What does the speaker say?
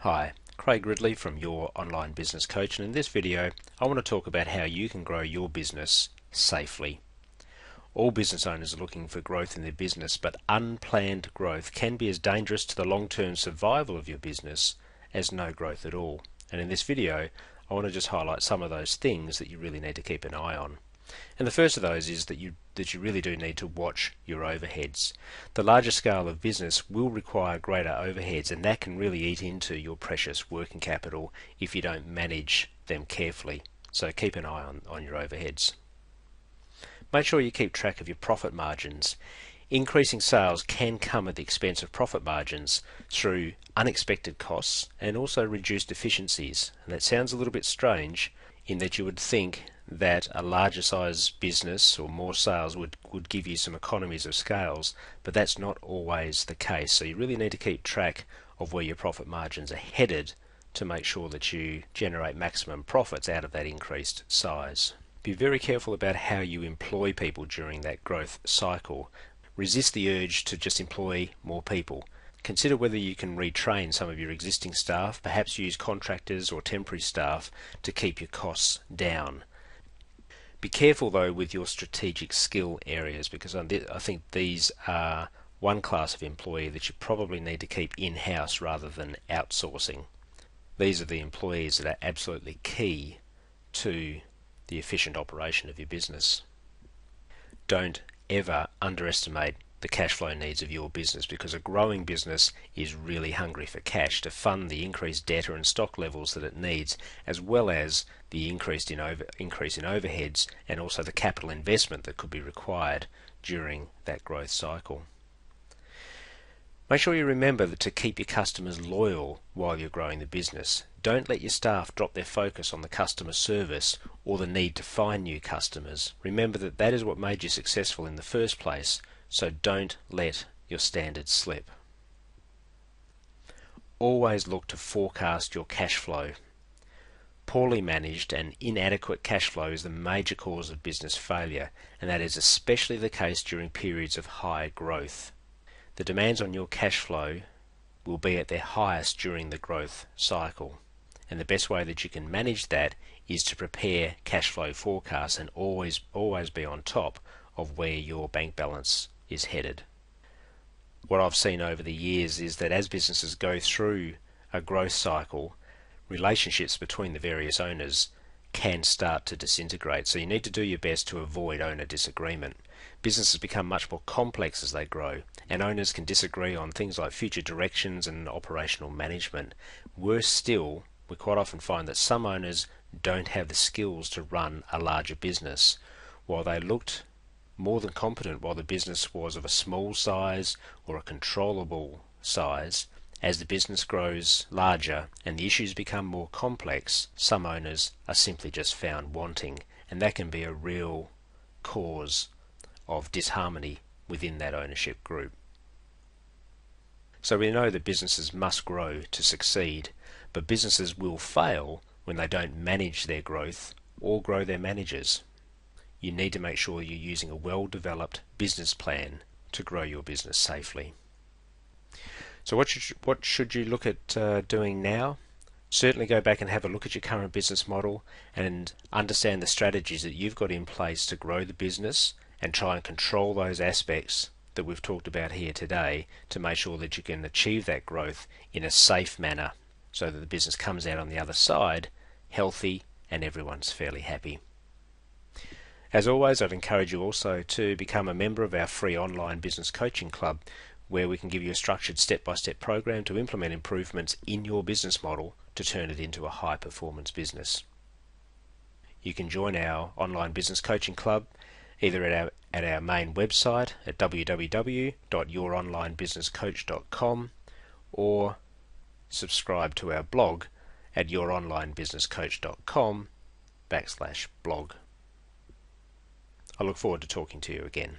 Hi, Craig Ridley from Your Online Business Coach, and in this video I want to talk about how you can grow your business safely. All business owners are looking for growth in their business, but unplanned growth can be as dangerous to the long-term survival of your business as no growth at all. And in this video I want to just highlight some of those things that you really need to keep an eye on. And the first of those is that you really do need to watch your overheads. The larger scale of business will require greater overheads, and that can really eat into your precious working capital if you don't manage them carefully. So keep an eye on your overheads. Make sure you keep track of your profit margins. Increasing sales can come at the expense of profit margins through unexpected costs and also reduced efficiencies. And that sounds a little bit strange in that you would think that a larger size business or more sales would give you some economies of scales, but that's not always the case. So you really need to keep track of where your profit margins are headed to make sure that you generate maximum profits out of that increased size. Be very careful about how you employ people during that growth cycle. Resist the urge to just employ more people. Consider whether you can retrain some of your existing staff, perhaps use contractors or temporary staff to keep your costs down. Be careful though with your strategic skill areas, because I think these are one class of employee that you probably need to keep in-house rather than outsourcing. These are the employees that are absolutely key to the efficient operation of your business. Don't ever underestimate the cash flow needs of your business, because a growing business is really hungry for cash to fund the increased debtor and stock levels that it needs, as well as the increase in overheads and also the capital investment that could be required during that growth cycle. Make sure you remember that to keep your customers loyal while you're growing the business. Don't let your staff drop their focus on the customer service or the need to find new customers. Remember that that is what made you successful in the first place, so don't let your standards slip. Always look to forecast your cash flow. Poorly managed and inadequate cash flow is the major cause of business failure, and that is especially the case during periods of high growth. The demands on your cash flow will be at their highest during the growth cycle, and the best way that you can manage that is to prepare cash flow forecasts and always be on top of where your bank balance is headed. What I've seen over the years is that as businesses go through a growth cycle, relationships between the various owners can start to disintegrate, so you need to do your best to avoid owner disagreement. Businesses become much more complex as they grow, and owners can disagree on things like future directions and operational management. Worse still, we quite often find that some owners don't have the skills to run a larger business. While they looked more than competent while the business was of a small size or a controllable size, as the business grows larger and the issues become more complex, some owners are simply just found wanting, and that can be a real cause of disharmony within that ownership group. So we know that businesses must grow to succeed, but businesses will fail when they don't manage their growth or grow their managers. You need to make sure you're using a well-developed business plan to grow your business safely. So what should you look at doing now? Certainly go back and have a look at your current business model and understand the strategies that you've got in place to grow the business, and try and control those aspects that we've talked about here today to make sure that you can achieve that growth in a safe manner so that the business comes out on the other side healthy and everyone's fairly happy. As always, I'd encourage you also to become a member of our free online business coaching club, where we can give you a structured step-by-step program to implement improvements in your business model to turn it into a high-performance business. You can join our online business coaching club either at our main website at www.youronlinebusinesscoach.com, or subscribe to our blog at youronlinebusinesscoach.com/blog. I look forward to talking to you again.